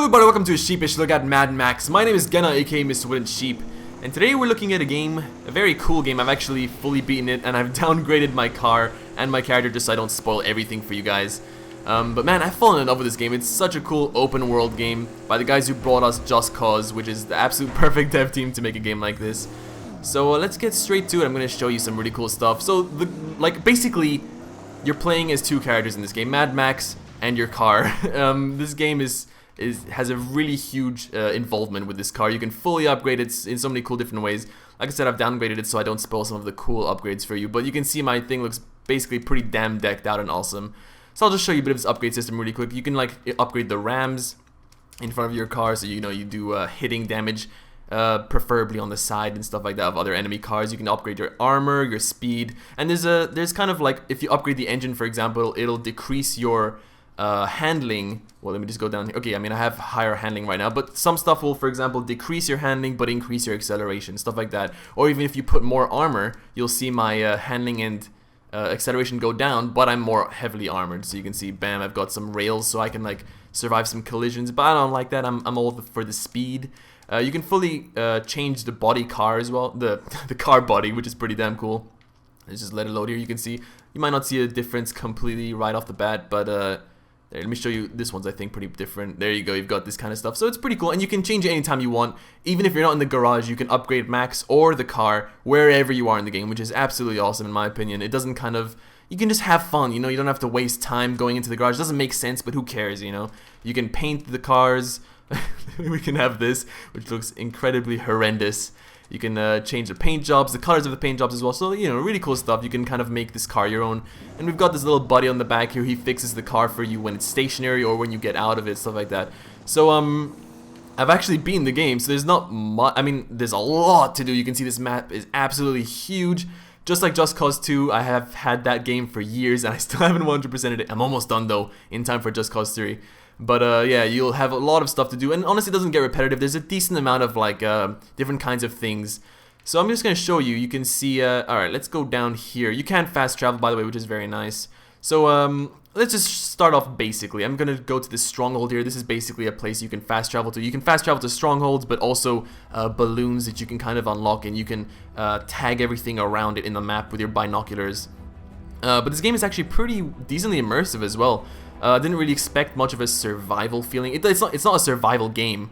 Hello everybody, welcome to a Sheepish Look at Mad Max. My name is Genna, aka MrWoodenSheep, and today we're looking at a game, a very cool game. I've actually fully beaten it, and I've downgraded my car and my character just so I don't spoil everything for you guys. But man, I've fallen in love with this game. It's such a cool open world game by the guys who brought us Just Cause, which is the absolute perfect dev team to make a game like this. So let's get straight to it. I'm going to show you some really cool stuff. So, basically, you're playing as two characters in this game, Mad Max and your car. This game has a really huge involvement with this car. You can fully upgrade it in so many cool different ways. Like I said, I've downgraded it so I don't spoil some of the cool upgrades for you, but you can see my thing looks basically pretty damn decked out and awesome. So I'll just show you a bit of this upgrade system really quick. You can upgrade the rams in front of your car, so you do hitting damage, preferably on the side and stuff like that of other enemy cars. You can upgrade your armor, your speed, and there's kind of like, if you upgrade the engine, for example, it'll decrease your handling. Well, let me just go down here. Okay, I mean, I have higher handling right now, but some stuff will, for example, decrease your handling but increase your acceleration, stuff like that. Or even if you put more armor, you'll see my handling and acceleration go down, but I'm more heavily armored. So you can see, bam, I've got some rails so I can survive some collisions, but I don't like that. I'm all for the speed. You can fully change the body car as well, the car body, which is pretty damn cool. Let's just let it load here. You can see, you might not see a difference completely right off the bat, but there, let me show you. This one's, I think, pretty different. There you go. You've got this kind of stuff. So it's pretty cool, and you can change it anytime you want. Even if you're not in the garage, you can upgrade Max or the car wherever you are in the game, which is absolutely awesome in my opinion. It doesn't you can just have fun, you don't have to waste time going into the garage. It doesn't make sense, but who cares, You can paint the cars. We can have this, which looks incredibly horrendous. You can change the paint jobs, the colors of the paint jobs as well. So, really cool stuff. You can kind of make this car your own. And we've got this little buddy on the back here. He fixes the car for you when it's stationary or when you get out of it, stuff like that. So, I've actually beaten the game, so there's not much. I mean, there's a lot to do. You can see this map is absolutely huge. Just like Just Cause 2, I have had that game for years, and I still haven't 100%ed it. I'm almost done, though, in time for Just Cause 3. But yeah, you'll have a lot of stuff to do, and honestly it doesn't get repetitive. There's a decent amount of different kinds of things. So I'm just going to show you. You can see, alright, let's go down here. You can fast travel, by the way, which is very nice. So let's just start off basically. I'm going to go to this stronghold here. This is basically a place you can fast travel to. You can fast travel to strongholds, but also balloons that you can kind of unlock, and you can tag everything around it in the map with your binoculars. But this game is actually pretty decently immersive as well. Didn't really expect much of a survival feeling. It's not a survival game.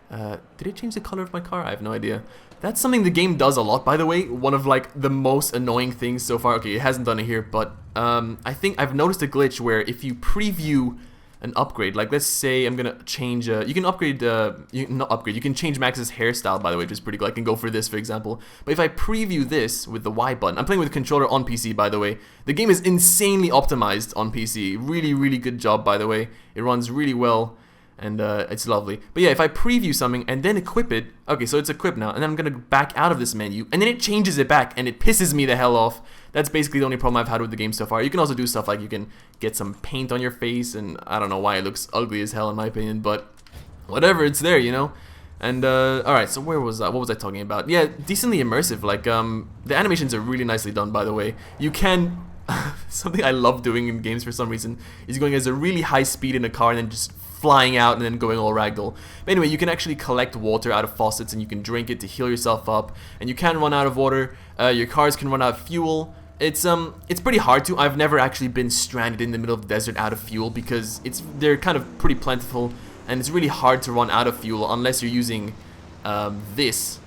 Did it change the color of my car? I have no idea. That's something the game does a lot, by the way. One of the most annoying things so far. Okay, it hasn't done it here, but I think I've noticed a glitch where if you preview an upgrade, let's say I'm gonna change. You can upgrade. You can change Max's hairstyle, by the way, which is pretty cool. I can go for this, for example. But if I preview this with the Y button, I'm playing with a controller on PC, by the way. The game is insanely optimized on PC. Really, really good job, by the way. It runs really well, and it's lovely. But yeah, if I preview something and then equip it, okay, so it's equipped now, and then I'm gonna back out of this menu, and then it changes it back, and it pisses me the hell off. That's basically the only problem I've had with the game so far. You can also do stuff like you can get some paint on your face, and I don't know why it looks ugly as hell in my opinion, but whatever, it's there, And alright, so where was I? What was I talking about? Yeah, decently immersive. The animations are really nicely done, by the way. You can something I love doing in games for some reason is going as a really high speed in a car and then just flying out and then going all ragdoll. But anyway, you can actually collect water out of faucets and you can drink it to heal yourself up, and you can run out of water. Your cars can run out of fuel. It's pretty hard to. I've never actually been stranded in the middle of the desert out of fuel because they're kind of pretty plentiful, and it's really hard to run out of fuel unless you're using this,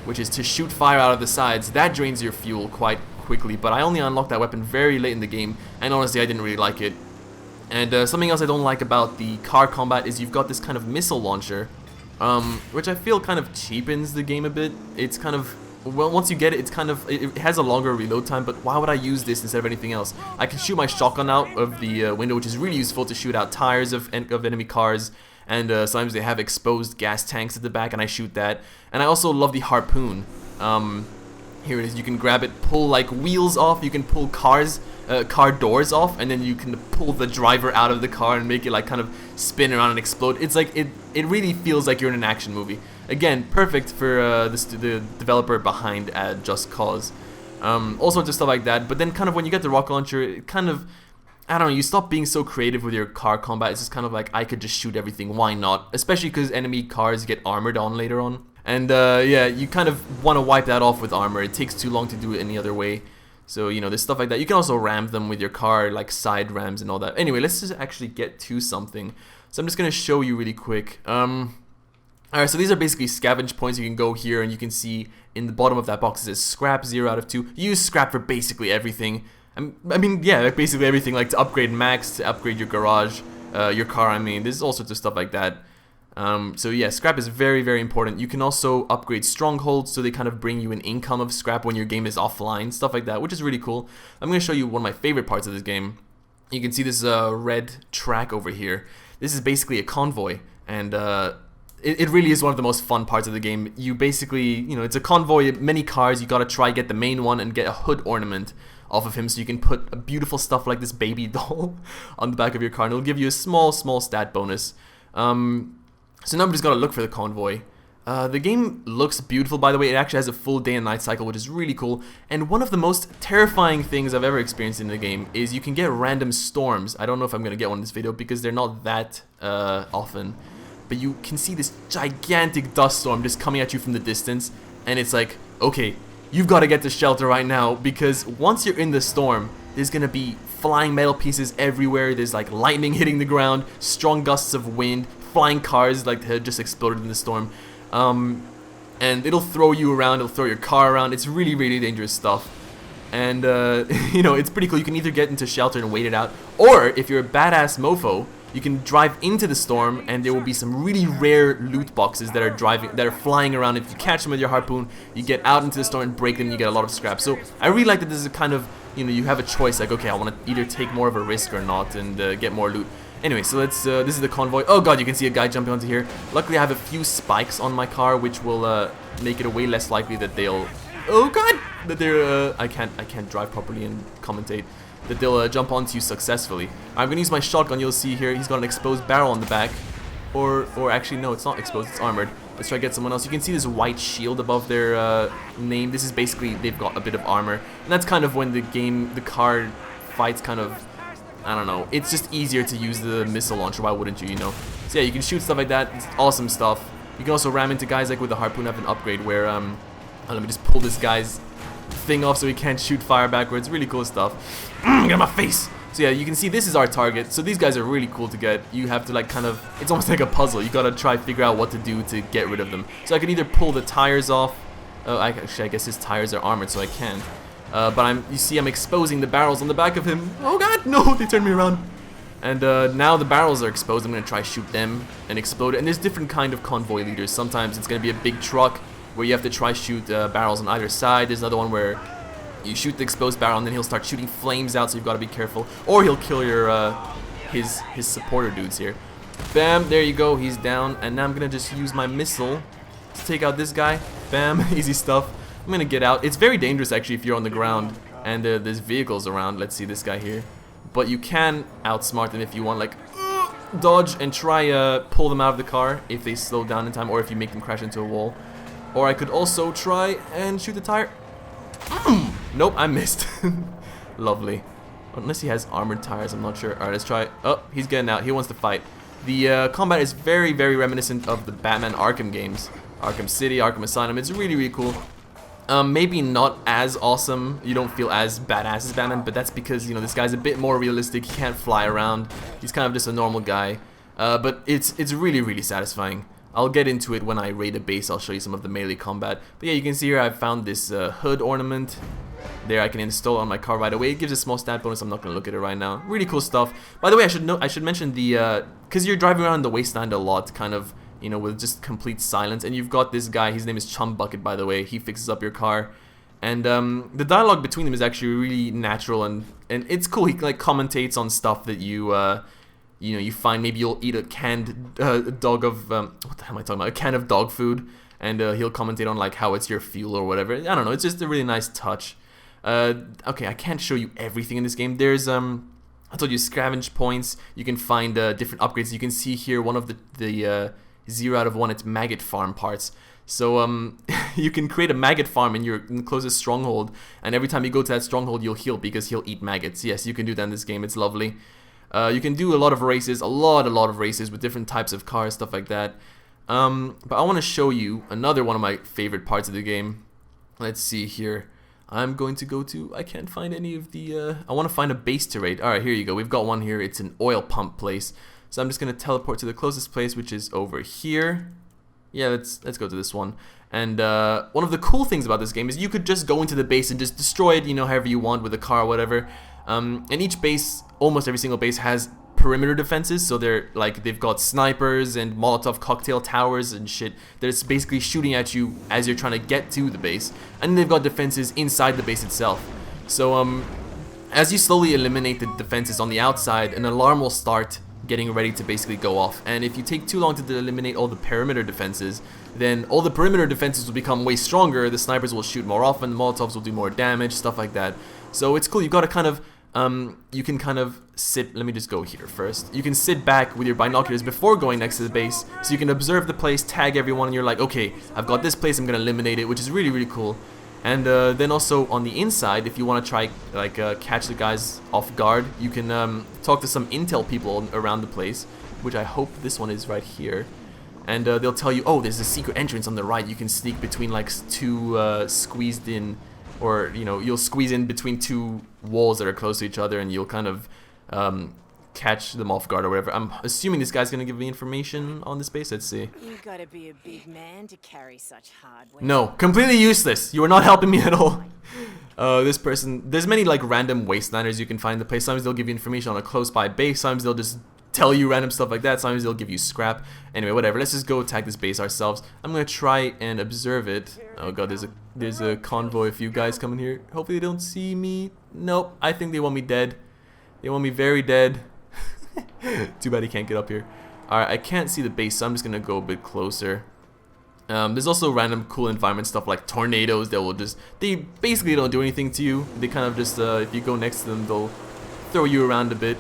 which is to shoot fire out of the sides. That drains your fuel quite quickly, but I only unlocked that weapon very late in the game, and honestly I didn't really like it. And something else I don't like about the car combat is you've got this kind of missile launcher, which I feel kind of cheapens the game a bit. It's kind of, well, once you get it, it has a longer reload time, but why would I use this instead of anything else? I can shoot my shotgun out of the window, which is really useful to shoot out tires of enemy cars, and sometimes they have exposed gas tanks at the back, and I shoot that. And I also love the harpoon. Here it is. You can grab it, pull wheels off. You can pull car doors off, and then you can pull the driver out of the car and make it kind of spin around and explode. It's it really feels like you're in an action movie. Again, perfect for the developer behind Just Cause. All sorts of stuff like that. But then kind of when you get the rocket launcher, it kind of I don't know, you stop being so creative with your car combat. It's just kind of like, I could just shoot everything, why not? Especially because enemy cars get armored on later on. And yeah, you kind of want to wipe that off with armor. It takes too long to do it any other way. So, you know, there's stuff like that. You can also ram them with your car, like side rams and all that. Anyway, let's just actually get to something. So I'm just going to show you really quick. Alright, so these are basically scavenge points. You can go here and you can see in the bottom of that box it says scrap 0 out of 2. Use scrap for basically everything. I mean, yeah, basically everything, like to upgrade max, to upgrade your garage, your car, I mean, there's all sorts of stuff like that. So yeah, scrap is very, very important. You can also upgrade strongholds, so they kind of bring you an income of scrap when your game is offline, stuff like that, which is really cool. I'm going to show you one of my favorite parts of this game. You can see this red track over here. This is basically a convoy, and it really is one of the most fun parts of the game. You basically, you know, it's a convoy, many cars, you gotta try get the main one and get a hood ornament off of him so you can put beautiful stuff like this baby doll on the back of your car, and it'll give you a small stat bonus. So now we just gotta look for the convoy. The game looks beautiful, by the way. It actually has a full day and night cycle, which is really cool. And one of the most terrifying things I've ever experienced in the game is you can get random storms. I don't know if I'm gonna get one in this video because they're not that often. But you can see this gigantic dust storm just coming at you from the distance, and it's like, okay, you've got to get to shelter right now, because once you're in the storm, there's gonna be flying metal pieces everywhere. There's like lightning hitting the ground, strong gusts of wind, flying cars like had just exploded in the storm, and it'll throw you around, it'll throw your car around. It's really, really dangerous stuff. And you know, it's pretty cool. You can either get into shelter and wait it out, or if you're a badass mofo, you can drive into the storm, and there will be some really rare loot boxes that are flying around. If you catch them with your harpoon, you get out into the storm and break them, you get a lot of scrap. So I really like that this is a kind of, you know, you have a choice, like, okay, I want to either take more of a risk or not and get more loot. Anyway, so let's, this is the convoy. Oh god, you can see a guy jumping onto here. Luckily I have a few spikes on my car, which will make it way less likely that they'll, oh god, that they're, I can't drive properly and commentate, that they'll jump onto you successfully. I'm gonna use my shotgun. You'll see here he's got an exposed barrel on the back, or actually no, it's not exposed, it's armored. Let's try to get someone else. You can see this white shield above their name. This is basically they've got a bit of armor, and that's kind of when the car fights kind of, I don't know, it's just easier to use the missile launcher. Why wouldn't you, you know? So yeah, you can shoot stuff like that. It's awesome stuff. You can also ram into guys, like with the harpoon. I have an upgrade where oh, let me just pull this guy's thing off so he can't shoot fire backwards. Really cool stuff. Get in my face. So yeah, you can see this is our target. So these guys are really cool to get. You have to like kind of, it's almost like a puzzle. You gotta try figure out what to do to get rid of them. So I can either pull the tires off. Actually, I guess his tires are armored, so I can't. But you see I'm exposing the barrels on the back of him. Oh god, no, they turned me around. And now the barrels are exposed. I'm gonna try shoot them and explode it. And there's different kind of convoy leaders. Sometimes it's gonna be a big truck where you have to try shoot barrels on either side. There's another one where you shoot the exposed barrel and then he'll start shooting flames out, so you've got to be careful. Or he'll kill your his supporter dudes here. Bam, there you go, he's down. And now I'm gonna just use my missile to take out this guy. Bam, easy stuff. I'm gonna get out. It's very dangerous actually if you're on the ground and there's vehicles around. Let's see this guy here. But you can outsmart them if you want, like dodge and try pull them out of the car if they slow down in time, or if you make them crash into a wall. Or I could also try and shoot the tire. Nope, I missed. Lovely. Unless he has armored tires, I'm not sure. Alright, let's try. Oh, he's getting out. He wants to fight. The combat is very, very reminiscent of the Batman Arkham games. Arkham City, Arkham Asylum. It's really, really cool. Maybe not as awesome. You don't feel as badass as Batman, but that's because, you know, this guy's a bit more realistic. He can't fly around. He's kind of just a normal guy. But it's really, really satisfying. I'll get into it when I raid a base. I'll show you some of the melee combat. But yeah, you can see here I've found this hood ornament. There, I can install on my car right away. It gives a small stat bonus. I'm not going to look at it right now. Really cool stuff. By the way, I should mention the, because you're driving around the wasteland a lot, kind of, you know, with just complete silence. And you've got this guy, his name is Chum Bucket, by the way. He fixes up your car. And the dialogue between them is actually really natural, and it's cool. He like commentates on stuff that you know, you find. Maybe you'll eat a canned dog of what the hell am I talking about? A can of dog food, and he'll commentate on like how it's your fuel or whatever. I don't know. It's just a really nice touch. Okay, I can't show you everything in this game. There's I told you scavenge points. You can find different upgrades. You can see here one of the 0 out of 1. It's maggot farm parts. So you can create a maggot farm in your closest stronghold, and every time you go to that stronghold, you'll heal because he'll eat maggots. Yes, you can do that in this game. It's lovely. You can do a lot of races, a lot of races with different types of cars, stuff like that. But I want to show you another one of my favorite parts of the game. Let's see here. I'm going to go to, I can't find any of the, I want to find a base to raid. Alright, here you go. We've got one here. It's an oil pump place. So I'm just going to teleport to the closest place, which is over here. Yeah, let's go to this one. And one of the cool things about this game is you could just go into the base and just destroy it, you know, however you want with a car or whatever. And each base, almost every single base, has perimeter defenses, so they're like, they've got snipers and Molotov cocktail towers and shit that's basically shooting at you as you're trying to get to the base, and they've got defenses inside the base itself. So as you slowly eliminate the defenses on the outside, an alarm will start getting ready to basically go off, and if you take too long to eliminate all the perimeter defenses, then all the perimeter defenses will become way stronger, the snipers will shoot more often, the Molotovs will do more damage, stuff like that. So it's cool. You've got to kind of you can kind of sit, let me just go here first. You can sit back with your binoculars before going next to the base, so you can observe the place, tag everyone, and you're like, okay, I've got this place, I'm going to eliminate it, which is really, really cool. And then also on the inside, if you want to try, like, catch the guys off guard, you can talk to some intel people around the place, which I hope this one is right here. And they'll tell you, oh, there's a secret entrance on the right, you can sneak between, like, two squeezed in, or, you know, you'll squeeze in between two walls that are close to each other, and you'll kind of catch them off guard or whatever. I'm assuming this guy's gonna give me information on this base. Let's see. You gotta be a big man to carry such hardware. No, completely useless. You are not helping me at all. This person, there's many like random wastelanders you can find in the place. Sometimes they'll give you information on a close by base. Sometimes they'll just tell you random stuff like that. Sometimes they'll give you scrap. Anyway, whatever. Let's just go attack this base ourselves. I'm gonna try and observe it. Oh god, there's a convoy of you guys coming here. Hopefully they don't see me. Nope, I think they want me dead. They want me very dead. Too bad he can't get up here. Alright, I can't see the base, so I'm just gonna go a bit closer. There's also random cool environment stuff like tornadoes that will just, they basically don't do anything to you. They kind of just, if you go next to them, they'll throw you around a bit.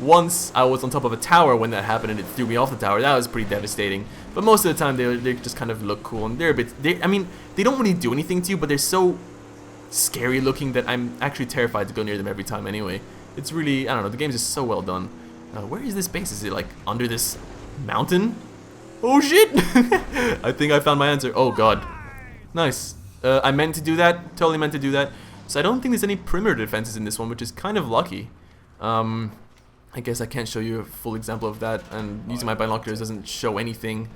Once I was on top of a tower when that happened and it threw me off the tower. That was pretty devastating. But most of the time they just kind of look cool, and they're a bit, I mean, they don't really do anything to you, but they're so scary looking that I'm actually terrified to go near them every time anyway. It's really, I don't know, the game's just so well done. Where is this base? Is it like under this mountain? Oh shit! I think I found my answer. Oh god. Nice. I meant to do that, totally meant to do that. So I don't think there's any perimeter defenses in this one, which is kind of lucky. I guess I can't show you a full example of that, and using my binoculars doesn't show anything.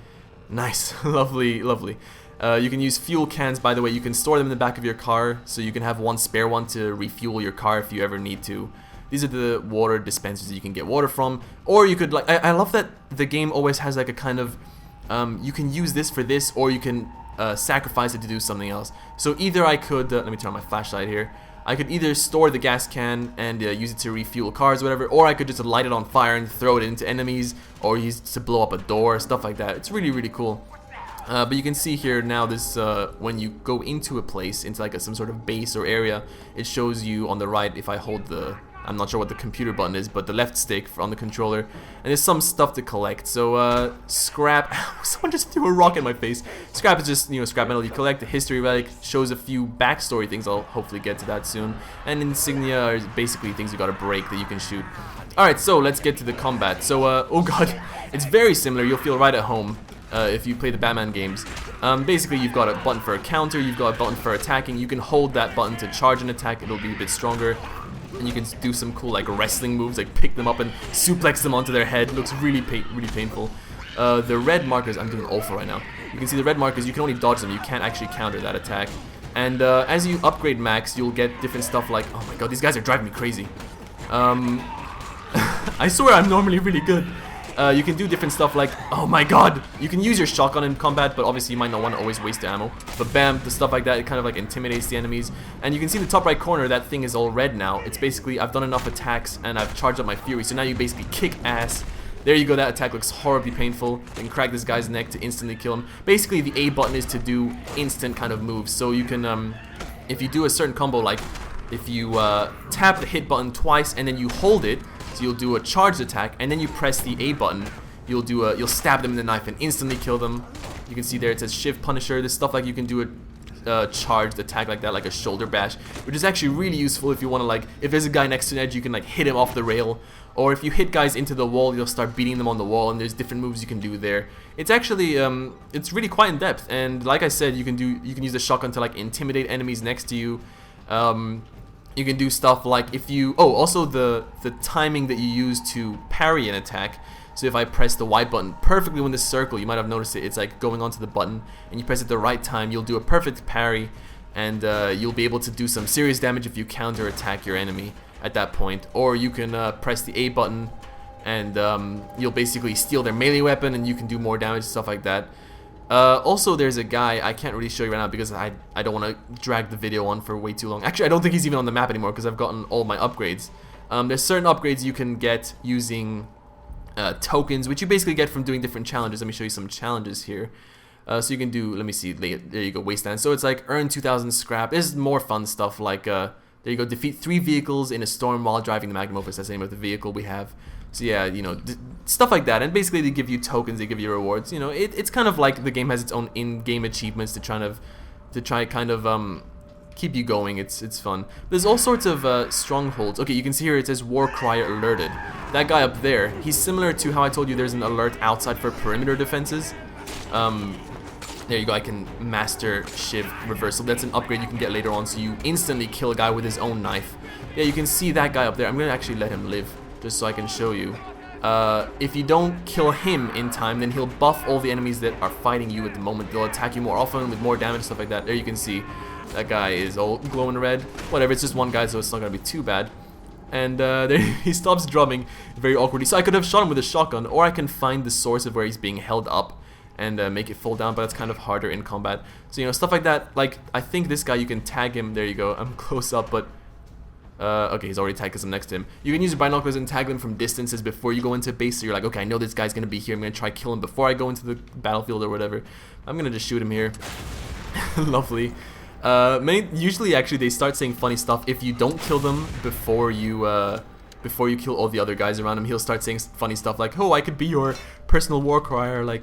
Nice. Lovely, lovely. You can use fuel cans, by the way. You can store them in the back of your car, so you can have one spare one to refuel your car if you ever need to. These are the water dispensers that you can get water from, or you could, like, I love that the game always has like a kind of, you can use this for this, or you can sacrifice it to do something else. So either I could, let me turn on my flashlight here. I could either store the gas can and use it to refuel cars or whatever, or I could just light it on fire and throw it into enemies, or use it to blow up a door, stuff like that. It's really, really cool. But you can see here now this, when you go into a place, into like some sort of base or area, it shows you on the right, if I hold the, I'm not sure what the computer button is, but the left stick on the controller, and there's some stuff to collect. So scrap, someone just threw a rock in my face. Scrap is just, you know, scrap metal you collect. The history relic shows a few backstory things, I'll hopefully get to that soon, and insignia are basically things you gotta break that you can shoot. Alright, so let's get to the combat. So oh god, it's very similar. You'll feel right at home if you play the Batman games. Basically you've got a button for a counter, you've got a button for attacking. You can hold that button to charge an attack, it'll be a bit stronger. And you can do some cool like wrestling moves, like pick them up and suplex them onto their head. Looks really painful. The red markers, I'm doing awful right now. You can see the red markers, you can only dodge them, you can't actually counter that attack. And as you upgrade max, you'll get different stuff like, oh my god, these guys are driving me crazy. I swear I'm normally really good. You can do different stuff like, oh my god, you can use your shotgun in combat, but obviously you might not want to always waste your ammo. But bam, the stuff like that, it kind of like intimidates the enemies. And you can see in the top right corner, that thing is all red now. It's basically, I've done enough attacks and I've charged up my fury, so now you basically kick ass. There you go, that attack looks horribly painful. You can crack this guy's neck to instantly kill him. Basically the A button is to do instant kind of moves, so you can, if you do a certain combo, like if you tap the hit button twice and then you hold it, so you'll do a charged attack, and then you press the A button. You'll stab them in the knife and instantly kill them. You can see there it says Shiv Punisher. There's stuff like you can do a charged attack like that, like a shoulder bash, which is actually really useful if you want to, like, if there's a guy next to an edge, you can like hit him off the rail, or if you hit guys into the wall, you'll start beating them on the wall, and there's different moves you can do there. It's actually it's really quite in depth, and like I said, you can use the shotgun to like intimidate enemies next to you. You can do stuff like if you also the timing that you use to parry an attack. So if I press the Y button perfectly when this circle, you might have noticed it, it's like going onto the button, and you press it the right time, you'll do a perfect parry, and you'll be able to do some serious damage if you counter attack your enemy at that point. Or you can press the A button, and you'll basically steal their melee weapon, and you can do more damage, stuff like that. Also, there's a guy, I can't really show you right now because I don't want to drag the video on for way too long. Actually, I don't think he's even on the map anymore because I've gotten all my upgrades. There's certain upgrades you can get using tokens, which you basically get from doing different challenges. Let me show you some challenges here. So you can do, let me see, there you go, Wasteland. So it's like earn 2,000 scrap. This is more fun stuff like, there you go, defeat 3 vehicles in a storm while driving the Magnum Opus. That's the name of the vehicle we have. So yeah, you know, stuff like that. And basically they give you tokens, they give you rewards. You know, it's kind of like the game has its own in-game achievements to try kind of keep you going. It's fun. There's all sorts of strongholds. Okay, you can see here it says War Crier alerted. That guy up there, he's similar to how I told you there's an alert outside for perimeter defenses. There you go, I can master Shiv reversal. That's an upgrade you can get later on, so you instantly kill a guy with his own knife. Yeah, you can see that guy up there. I'm gonna actually let him live, just so I can show you. If you don't kill him in time, then he'll buff all the enemies that are fighting you at the moment. They'll attack you more often with more damage, stuff like that. There you can see that guy is all glowing red. Whatever, it's just one guy, so it's not gonna be too bad. And there he stops drumming very awkwardly. So I could have shot him with a shotgun, or I can find the source of where he's being held up and make it fall down, but it's kind of harder in combat. So, you know, stuff like that. Like, I think this guy, you can tag him. There you go. I'm close up, but okay, he's already tagged because I'm next to him. You can use your binoculars and tag them from distances before you go into base. So you're like, okay, I know this guy's gonna be here. I'm gonna try kill him before I go into the battlefield or whatever. I'm gonna just shoot him here. Lovely. Usually, actually, they start saying funny stuff if you don't kill them before you kill all the other guys around him. He'll start saying funny stuff like, "Oh, I could be your personal war crier," like,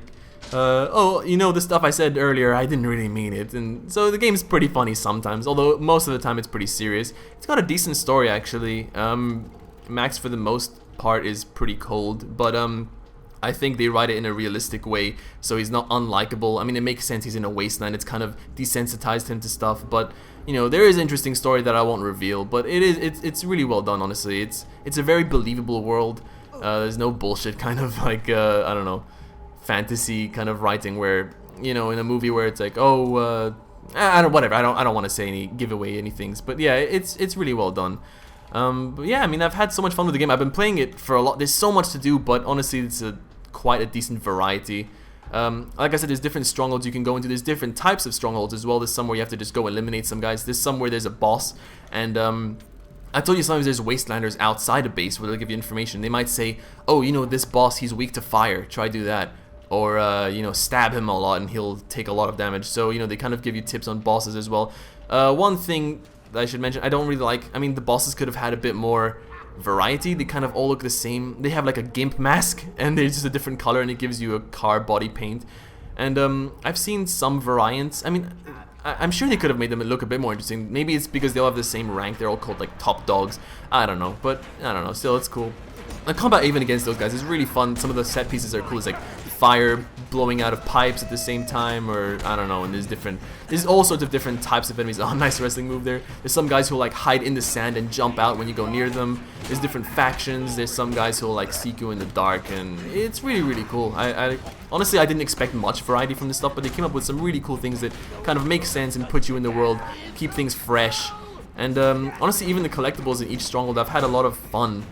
"Oh, you know the stuff I said earlier, I didn't really mean it." And so the game's pretty funny sometimes, although most of the time it's pretty serious. It's got a decent story actually. Max for the most part is pretty cold, but I think they write it in a realistic way, so he's not unlikable. I mean, it makes sense, he's in a wasteland, it's kind of desensitized him to stuff, but you know, there is an interesting story that I won't reveal, but it's really well done, honestly. It's a very believable world. There's no bullshit kind of like I don't know, fantasy kind of writing where, you know, in a movie where it's like, oh, I don't want to say give away any things, but yeah, it's really well done. But yeah, I mean, I've had so much fun with the game. I've been playing it for a lot. There's so much to do, but honestly, it's quite a decent variety. Like I said, there's different strongholds you can go into. There's different types of strongholds as well. There's some where you have to just go eliminate some guys. There's some where there's a boss, and I told you sometimes there's wastelanders outside a base where they'll give you information. They might say, oh, you know, this boss, he's weak to fire, try do that. Or, you know, stab him a lot and he'll take a lot of damage. So, you know, they kind of give you tips on bosses as well. One thing that I should mention, I don't really like, I mean, the bosses could have had a bit more variety. They kind of all look the same. They have like a gimp mask and they're just a different color and it gives you a car body paint. And I've seen some variants. I mean, I'm sure they could have made them look a bit more interesting. Maybe it's because they all have the same rank. They're all called like top dogs. I don't know, but I don't know. Still, it's cool. The combat even against those guys is really fun. Some of the set pieces are cool. It's like fire blowing out of pipes at the same time, or I don't know. And there's all sorts of different types of enemies. Oh, nice wrestling move there. There's some guys who like hide in the sand and jump out when you go near them. There's different factions. There's some guys who like seek you in the dark, and it's really, really cool. I honestly, I didn't expect much variety from this stuff, but they came up with some really cool things that kind of make sense and put you in the world, keep things fresh. And honestly, even the collectibles in each stronghold, I've had a lot of fun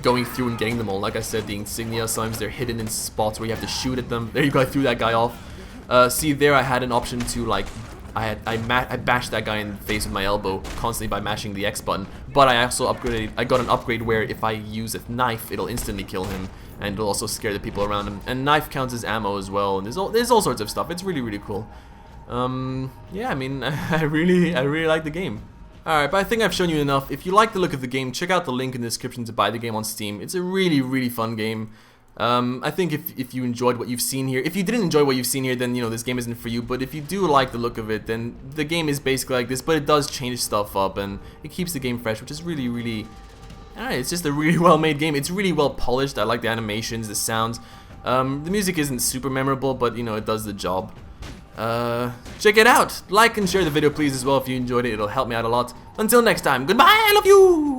going through and getting them all. Like I said, the insignia, sometimes they're hidden in spots where you have to shoot at them. There you go, I threw that guy off. See, there I had an option to like, I bashed that guy in the face with my elbow constantly by mashing the X button. But I also upgraded, I got an upgrade where if I use a knife, it'll instantly kill him, and it'll also scare the people around him. And knife counts as ammo as well, and there's all sorts of stuff. It's really, really cool. Yeah, I mean, I really like the game. Alright, but I think I've shown you enough. If you like the look of the game, check out the link in the description to buy the game on Steam. It's a really, really fun game. I think if you enjoyed what you've seen here, if you didn't enjoy what you've seen here, then you know this game isn't for you. But if you do like the look of it, then the game is basically like this, but it does change stuff up and it keeps the game fresh, which is really, really, alright, it's just a really well made game. It's really well polished. I like the animations, the sounds. The music isn't super memorable, but you know, it does the job. Check it out. Like and share the video please as well if you enjoyed it. It'll help me out a lot. Until next time, goodbye, I love you!